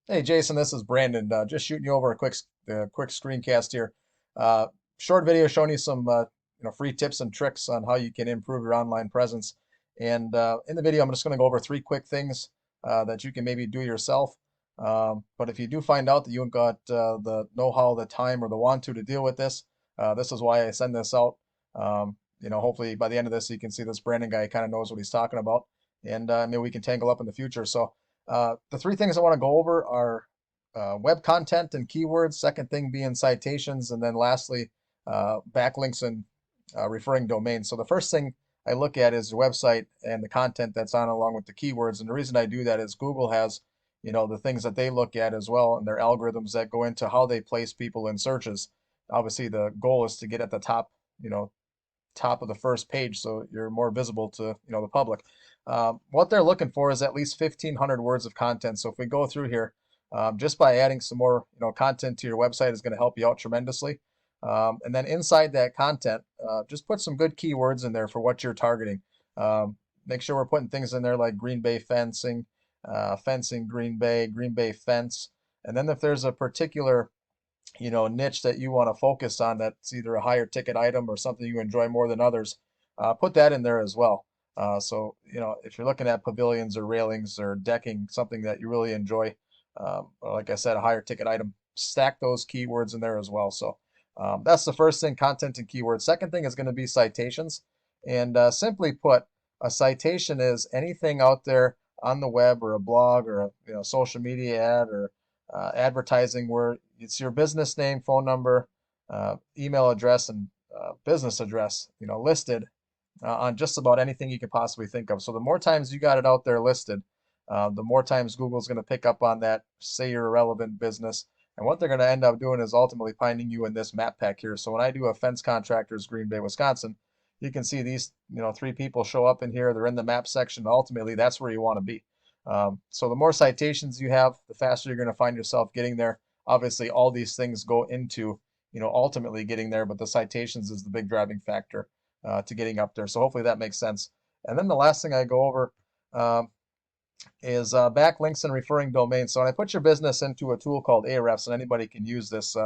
Hey Jason, this is Brandon. Just shooting you over a quick screencast here. Uh, Short video showing you some free tips and tricks on how you can improve your online presence. And in the video, I'm just going to go over three quick things that you can maybe do yourself. But if you do find out that you haven't got the know-how, the time, or the want to deal with this, this is why I send this out. Hopefully by the end of this, you can see this Brandon guy kind of knows what he's talking about, and maybe we can tangle up in the future. So. The three things I want to go over are web content and keywords, second thing being citations, and then lastly, backlinks and referring domains. So the first thing I look at is the website and the content that's on along with the keywords. And the reason I do that is Google has, the things that they look at as well and their algorithms that go into how they place people in searches. Obviously, the goal is to get at the top, top of the first page so you're more visible to the public. What they're looking for is at least 1,500 words of content. So if we go through here, just by adding some more content to your website is going to help you out tremendously. And then inside that content, just put some good keywords in there for what you're targeting. Make sure we're putting things in there like Green Bay fencing, fencing Green Bay fence. And then if there's a particular niche that you want to focus on that's either a higher ticket item or something you enjoy more than others, put that in there as well. So, if you're looking at pavilions or railings or decking, something that you really enjoy, or like I said, a higher ticket item, stack those keywords in there as well. So that's the first thing, content and keywords. Second thing is going to be citations. And simply put, a citation is anything out there on the web or a blog or a social media ad or advertising where it's your business name, phone number, email address, and business address, listed on just about anything you could possibly think of. So the more times you got it out there listed, the more times Google's going to pick up on that, say you're a relevant business. And what they're going to end up doing is ultimately finding you in this map pack here. So when I do a fence contractors, Green Bay, Wisconsin, you can see these, three people show up in here. They're in the map section. Ultimately, that's where you want to be. So the more citations you have, the faster you're going to find yourself getting there. Obviously, all these things go into, ultimately getting there, but the citations is the big driving factor to getting up there. So hopefully that makes sense. And then the last thing I go over is backlinks and referring domains. So when I put your business into a tool called Ahrefs, and anybody can use this,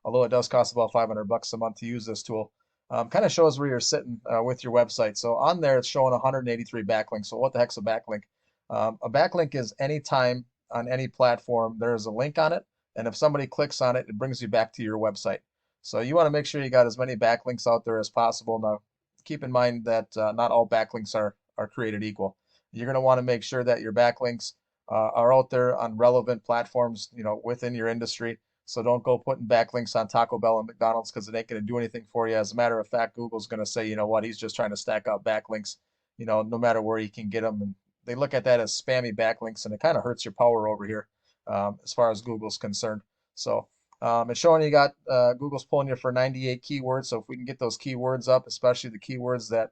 although it does cost about $500 a month to use this tool, kind of shows where you're sitting with your website. So on there, it's showing 183 backlinks. So what the heck's a backlink? A backlink is any time on any platform there's a link on it, and if somebody clicks on it, it brings you back to your website. So you want to make sure you got as many backlinks out there as possible. Now, keep in mind that not all backlinks are created equal. You're going to want to make sure that your backlinks are out there on relevant platforms, within your industry. So don't go putting backlinks on Taco Bell and McDonald's because it ain't going to do anything for you. As a matter of fact, Google's going to say, you know what, he's just trying to stack up backlinks, no matter where he can get them. And they look at that as spammy backlinks, and it kind of hurts your power over here as far as Google's concerned. So it's showing you got Google's pulling you for 98 keywords. So if we can get those keywords up, especially the keywords that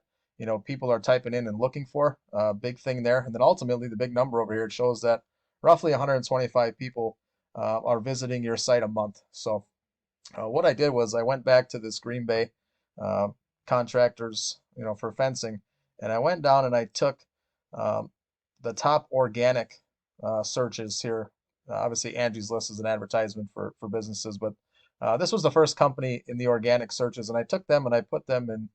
people are typing in and looking for, big thing there. And then ultimately the big number over here, it shows that roughly 125 people are visiting your site a month. So what I did was I went back to this Green Bay contractors, for fencing, and I went down and I took the top organic searches here. Obviously, Angie's List is an advertisement for businesses, but this was the first company in the organic searches, and I took them and I put them in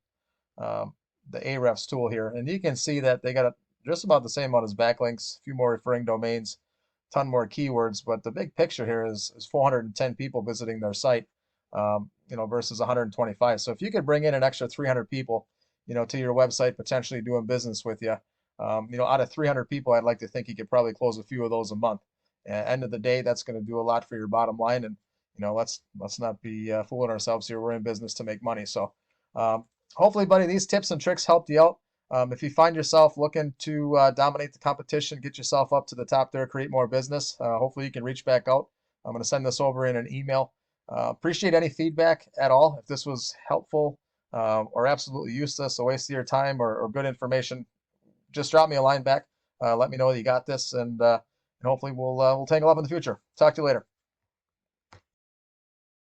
the Ahrefs tool here, and you can see that they got just about the same amount as backlinks, a few more referring domains, ton more keywords, but the big picture here is 410 people visiting their site, versus 125. So if you could bring in an extra 300 people, to your website, potentially doing business with you, out of 300 people, I'd like to think you could probably close a few of those a month. And end of the day, that's going to do a lot for your bottom line. And let's not be fooling ourselves here. We're in business to make money. So hopefully, buddy, these tips and tricks helped you out. If you find yourself looking to dominate the competition, get yourself up to the top there, create more business, hopefully you can reach back out. I'm going to send this over in an email. Appreciate any feedback at all. If this was helpful or absolutely useless, a waste of your time or good information, just drop me a line back. Let me know that you got this, and hopefully we'll tangle up in the future. Talk to you later.